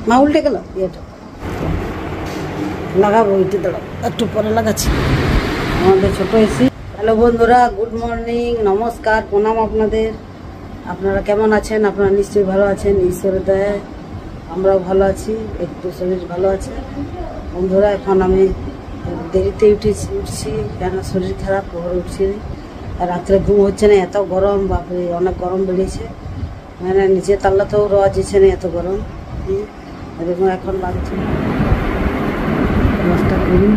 মা উল্টে গেল ইয়েটা লাগাবো, ওইটা দাঁড়াও একটু পরে লাগাচ্ছি। আমাদের ছোট এসি। হ্যালো বন্ধুরা, গুড মর্নিং, নমস্কার, প্রণাম আপনাদের। আপনারা কেমন আছেন? আপনারা নিশ্চয়ই ভালো আছেন, ঈশ্বরের দয়ায় আমরাও ভালো আছি, একটু শরীর ভালো আছে। বন্ধুরা এখন আমি দেরিতে উঠছি কেন শরীর খারাপ, ভোরে উঠছি, আর রাত্রে ঘুম হচ্ছে না, এত গরম, বাপরে অনেক গরম বেড়েছে, মানে নিচে তাল্লাতেও রওয়া যাচ্ছে না, এত গরম। দেখুন এখন বাজছে 10টা 20,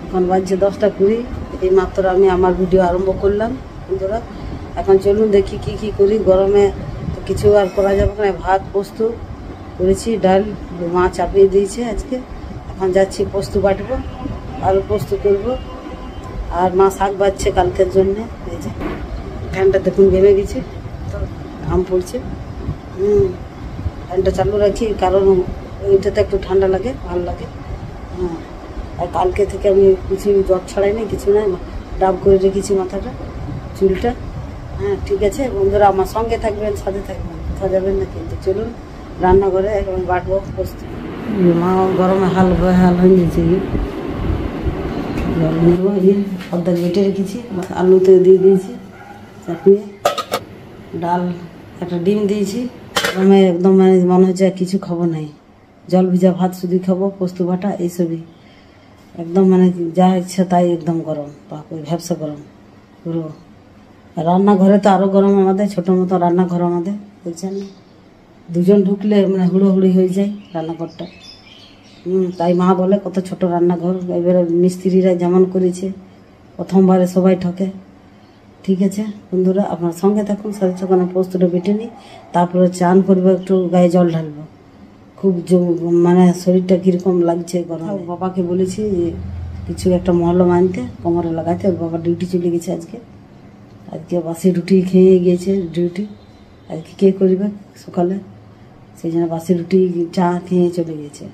এখন বাজছে 10টা 20। এই মাত্র আমি আমার ভিডিও আরম্ভ করলাম। বন্ধুরা এখন চলুন দেখি কি করি। গরমে তো কিছু আর করা যাবে না। ভাত পোস্ত করেছি, ডাল মা চাপিয়ে দিয়েছে আজকে। এখন যাচ্ছি পোস্ত বাটবো, আলু পোস্ত করবো, আর মা শাক বাজছে কালকের জন্যে। এই যে ফ্যানটা দেখুন ঘেমে গেছে, তো ঘাম পড়ছে। ফ্যানটা চালু রাখি, কারণ ওইটাতে একটু ঠান্ডা লাগে, ভালো লাগে। আর কালকে থেকে আমি কিছু জ্বর ছাড়াই না, কিছু নাই, ডাব করে রেখেছি মাথাটা, চুলটা। ঠিক আছে বন্ধুরা, আমার সঙ্গে থাকবেন, সাথে থাকবেন, কোথাও যাবেন না কিন্তু। চলুন রান্নাঘরে এখন বাটবো পোস্ত। মা গরমে হাল হয়ে গেছে, জল নেবো, অর্ধেক বেটে রেখেছি, আলুতে দিয়ে দিয়েছি চাপিয়ে, ডাল, একটা ডিম দিয়েছি। গরমে একদম মানে মনে হচ্ছে কিছু খাবো নাই, জল ভিজা ভাত শুধু খাবো, পোস্ত বাটা এইসবই, একদম মানে যা ইচ্ছা তাই, একদম গরম, ওই ভ্যাবসা গরম পুরো। রান্নাঘরে তো আরও গরম, আমাদের ছোটো মতো রান্নাঘর আমাদের, বুঝছেন না, দুজন ঢুকলে মানে হুড়োহুড়ি হয়ে যায় রান্নাঘরটা। তাই মা বলে কত ছোট রান্নাঘর। এবারে মিস্ত্রিরা যেমন করেছে, প্রথমবারে সবাই ঠকে। ঠিক আছে বন্ধুরা, আপনার সঙ্গে থাকুন, সাথে থাকুন। পোস্তটা বেটে নিই, তারপরে চান করবো, একটু গায়ে জল ঢালবো। খুব মানে শরীরটা কীরকম লাগছে গরম। বাবাকে বলেছি কিছু একটা মহলম আনতে, কোমরে লাগাতে। ওর বাবা ডিউটি চলে গেছে আজকে বাসি রুটি খেয়ে গিয়েছে ডিউটি। আজকে কে করবে সকালে, সেই জন্য বাসি রুটি চা খেয়ে চলে গেছে।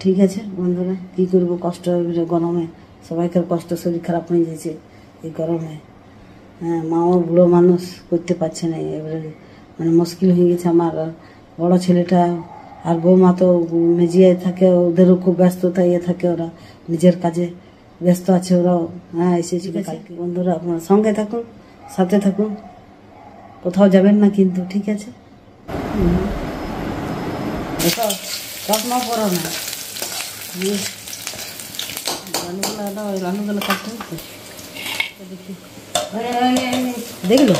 ঠিক আছে বন্ধুরা, কী করবো, কষ্ট গরমে, সবাইকার কষ্ট, শরীর খারাপ হয়ে গেছে এই গরমে। মাও বুড়ো মানুষ, করতে পারছে না, এবারে মানে মুশকিল হয়ে গেছে আমার। বড় ছেলেটা আর বৌমা তো মেজিয়ায় থাকে, ওদেরও খুব ব্যস্ততা থাকে, ওরা নিজের কাজে ব্যস্ত আছে ওরাও। এসেছি কালকে। বন্ধুরা আপনার সঙ্গে থাকুন, সাথে থাকুন, কোথাও যাবেন না কিন্তু। ঠিক আছে, দেখো স্বপ্ন করো না, রান্নাগুলো কাটতে হচ্ছে দেখি। দেখলো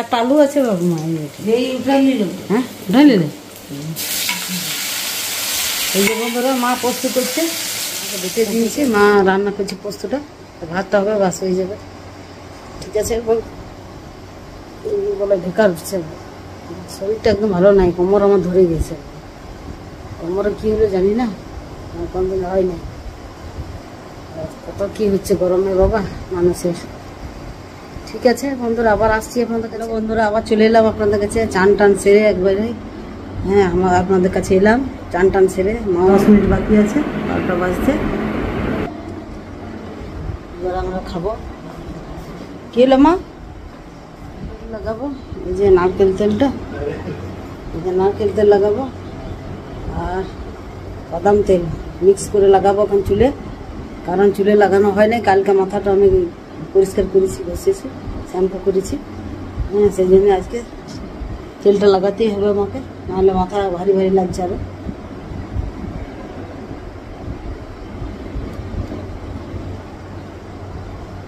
একটা আলু আছে বাবু, মা উঠাই নিল। উঠাই নিলে। এই যে বন্ধুরা মা পোস্ত করছে, বেটে দিয়েছি, মা রান্না করছে পোস্তটা, ভাতটা হবে, বাস হয়ে যাবে। ঠিক আছে বলে বেকার উঠছে, শরীরটা একদম ভালো নাই, কোমর আমার ধরে গেছে। কোমরে কী হলো জানি না, কোনদিন হয় না, কত কী হচ্ছে গরমে বাবা মানুষের। ঠিক আছে বন্ধুরা, আবার আসছি আপনাদের কাছে। বন্ধুরা আবার চলে এলাম আপনাদের কাছে, চান টান সেরে একবারে। আমরা আপনাদের কাছে এলাম চান টান সেরে। 10 মিনিট বাকি আছে, 12টা বাজতে। এবার আমরা খাবো। কী হলো মা, লাগাবো এই যে নারকেল তেলটা, এই যে নারকেল তেল লাগাবো, আর বাদাম তেল মিক্স করে লাগাবো এখন চুলে, কারণ চুলে লাগানো হয় নাই। কালকে মাথাটা আমি পরিষ্কার করেছি, বসেছি, শ্যাম্পু করেছি। সেই জন্য আজকে তেলটা লাগাতেই হবে আমাকে, নাহলে মাথা ভারী ভারী লাগছে আরো।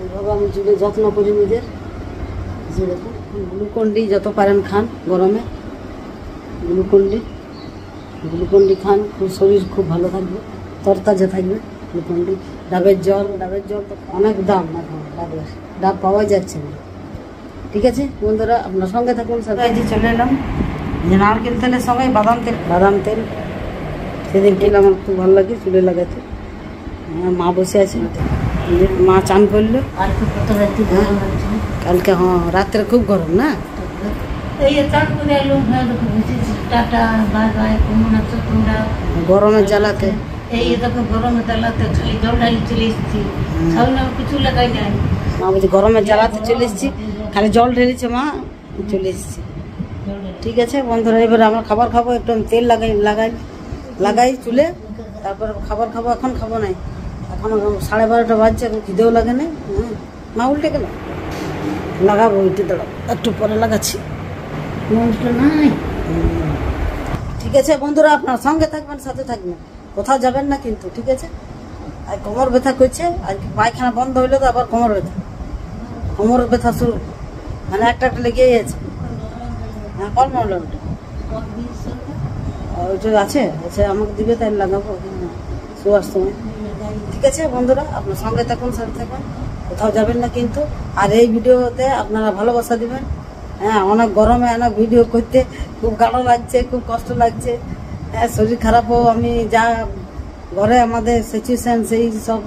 এইভাবে আমি চুলে যত্ন করি নিজের। যে দেখুন গ্লুকন্ডি যত পারেন খান, গরমে গ্লুকন্ডি খান, খুব শরীর খুব ভালো থাকবে, তরতাজা থাকবে। গ্লুকন্ডি, ডাবের জল তো অনেক দাম এখন, ডাব পাওয়া যাচ্ছে না। ঠিক আছে বন্ধুরা, আপনার সঙ্গে থাকুন, সাথে চলে এলাম। যে নারকেল তেলের সঙ্গে বাদাম তেল সেদিন তেল আমার খুব ভালো লাগে চুলে লাগাতে। মা বসে আছে, মা চান করলো কালকে। রাত্রে খুব গরম না, গরমের জ্বালাতে, মা বলছে গরমের জ্বালাতে চলে এসেছি, খালি জল ঢেলেছে মা, চলে এসেছি। ঠিক আছে বন্ধুরা, এবার আমরা খাবার খাবো, একটু তেল লাগাই লাগাই চুলে, তারপরে খাবার খাবো। এখন খাবো নাই, এখন 12:30 বাজছে, এখন খিদেও লাগে না। মা উল্টে গেল, লাগাবো ওইটা, দাঁড়াও একটু পরে লাগাচ্ছি। ঠিক আছে বন্ধুরা, আপনার সঙ্গে থাকবেন, সাথে থাকবেন, কোথাও যাবেন না কিন্তু, ঠিক আছে? আর কোমর ব্যথা করছে, আর পায়খানা বন্ধ হইলে তো আবার কোমর ব্যথা শুরু, মানে একটা লেগেই আছে। হ্যাঁ, কল মারল ওইটা আছে, আচ্ছা আমাকে দিবে, তাই লাগাবো শোয়ার সময়। ঠিক আছে বন্ধুরা, আপনার সঙ্গে থাকুন, সাথে থাকুন, কোথাও যাবেন না কিন্তু। আর এই ভিডিওতে আপনারা ভালোবাসা দিবেন। হ্যাঁ, অনেক গরমে অনেক ভিডিও করতে খুব ভালো লাগছে, খুব কষ্ট লাগছে। হ্যাঁ, শরীর খারাপও, আমি যা ঘরে আমাদের সিচুয়েশান সেই সব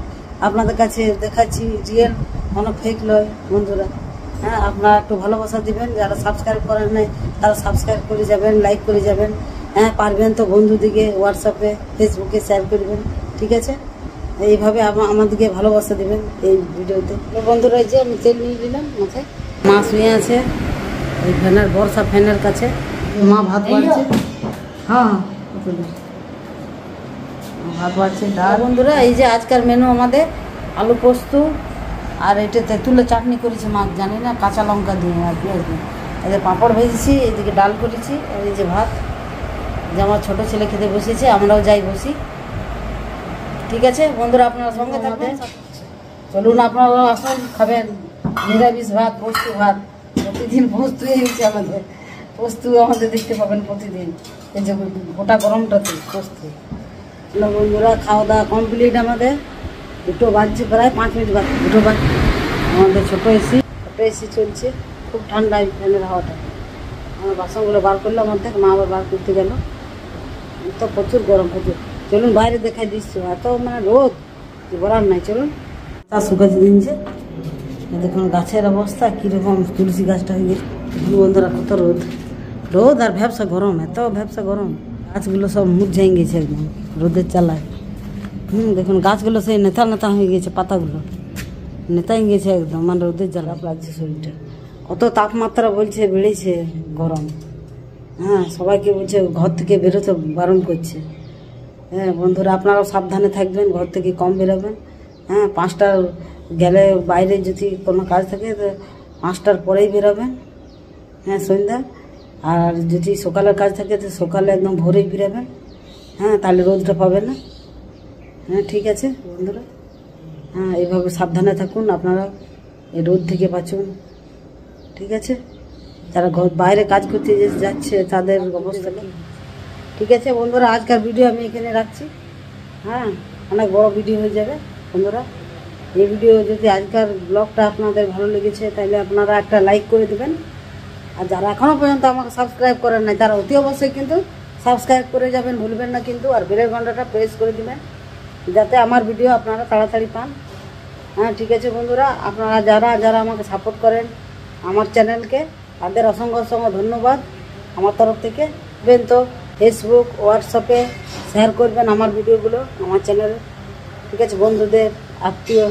আপনাদের কাছে দেখাচ্ছি, রিয়েল, অনেক ফেক লয় বন্ধুরা। হ্যাঁ, আপনারা একটু ভালোবাসা দিবেন, যারা সাবস্ক্রাইব করেন নাই তারা সাবস্ক্রাইব করে যাবেন, লাইক করে যাবেন। হ্যাঁ, পারবেন তো বন্ধুদিকে হোয়াটসঅ্যাপে, ফেসবুকে শেয়ার করবেন, ঠিক আছে? এইভাবে আমাদেরকে ভালোবাসা দেবেন এই ভিডিওতে। বন্ধুরা, এই যে আমি তেল নিয়ে নিলাম মাথায়, মা শুয়ে আছে ওই ফ্যানের, বর্ষা ফ্যানের কাছে। মা ভাত বাড়ছে, হ্যাঁ ভাত বাড়ছে, ডাল। বন্ধুরা, এই যে আজকের মেনু আমাদের আলু পোস্ত, আর এটা তেঁতুলের চাটনি করেছি, মাছ জানি না, কাঁচা লঙ্কা দিয়ে আর পেঁয়াজ দিয়ে। এদের পাঁপড় ভেজেছি, এদিকে ডাল করেছি, আর এই যে ভাত, যে আমার ছোটো ছেলে খেতে বসেছে, আমরাও যাই বসি। ঠিক আছে বন্ধুরা, আপনারা সঙ্গে থাকবেন, চলুন আপনারা আসুন, খাবেন নিরামিষ ভাত, পোস্ত ভাত। প্রতিদিন পোস্তুই হয়েছে আমাদের, পোস্ত আমাদের দেখতে পাবেন প্রতিদিন, এই যে গোটা গরমটাতে পোস্ত। বন্ধুরা, খাওয়া দাওয়া কমপ্লিট আমাদের, 2টো বাজছে, প্রায় 5 মিনিট বাদ, 2টো বাজ। আমাদের ছোটো এসি চলছে, খুব ঠান্ডা ফ্যানের হাওয়াটা। আমার বাসনগুলো বার করলাম অর্ধেক, মা আবার বার করতে গেল, তো প্রচুর গরম, প্রচুর। চলুন বাইরে দেখাই দিচ্ছি, এত মানে রোদ বলার নাই। চলুন, তা শুকাতে দিনছে, দেখুন গাছের অবস্থা কীরকম, তুলসী গাছটা হয়ে গেছে বন্ধুরা, কত রোদ আর ভ্যাবসা গরম, এত ভ্যাবসা গরম, গাছগুলো সব মুরঝাই গেছে একদম রোদের চালায়। দেখুন গাছগুলো সেই নেতা হয়ে গেছে, পাতাগুলো নেতাই গেছে একদম, মানে রোদের জ্বালা লাগছে শরীরটা। কত তাপমাত্রা বলছে বেড়েছে, গরম। হ্যাঁ, সবাইকে বলছে ঘর থেকে বেরোতে বারণ করছে। হ্যাঁ বন্ধুরা, আপনারাও সাবধানে থাকবেন, ঘর থেকে কম বেরোবেন। হ্যাঁ, 5টার গেলে বাইরে যদি কোনো কাজ থাকে তো 5টার পরেই বেরোবেন, হ্যাঁ সন্ধ্যা। আর যদি সকালের কাজ থাকে তো সকালে একদম ভোরেই বেরোবেন। হ্যাঁ, তাহলে রোদটা পাবেন না। হ্যাঁ, ঠিক আছে বন্ধুরা, হ্যাঁ এইভাবে সাবধানে থাকুন, আপনারা এই রোদ থেকে বাঁচুন, ঠিক আছে? যারা বাইরে কাজ করতে যাচ্ছে তাদের অবস্থা কি? ঠিক আছে বন্ধুরা, আজকের ভিডিও আমি এখানে রাখছি। হ্যাঁ, অনেক বড় ভিডিও হয়ে যাবে বন্ধুরা। এই ভিডিও যদি আজকের ব্লগটা আপনাদের ভালো লেগেছে তাহলে আপনারা একটা লাইক করে দেবেন। আর যারা এখনও পর্যন্ত আমাকে সাবস্ক্রাইব করেন নাই তারা অতি অবশ্যই কিন্তু সাবস্ক্রাইব করে যাবেন, ভুলবেন না কিন্তু। আর বেলের ঘন্টাটা প্রেস করে দেবেন যাতে আমার ভিডিও আপনারা তাড়াতাড়ি পান। হ্যাঁ, ঠিক আছে বন্ধুরা, আপনারা যারা আমাকে সাপোর্ট করেন আমার চ্যানেলকে, তাদের অসংখ্য ধন্যবাদ আমার তরফ থেকে। দেখবেন তো ফেসবুক, হোয়াটসঅ্যাপে শেয়ার করবেন আমার ভিডিওগুলো, আমার চ্যানেলে, ঠিক আছে? বন্ধুদের, আত্মীয়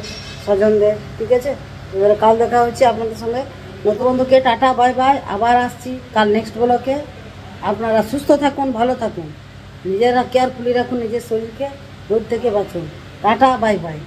স্বজনদের, ঠিক আছে? এবারে কাল দেখা হচ্ছে আপনাদের সঙ্গে। নতুন বন্ধুকে টাটা, বাই বাই, আবার আসছি কাল নেক্সট ব্লকে। আপনারা সুস্থ থাকুন, ভালো থাকুন, নিজেরা কেয়ারফুলি রাখুন নিজের শরীরকে, রোদ থেকে বাঁচুন। Tata, bye bye.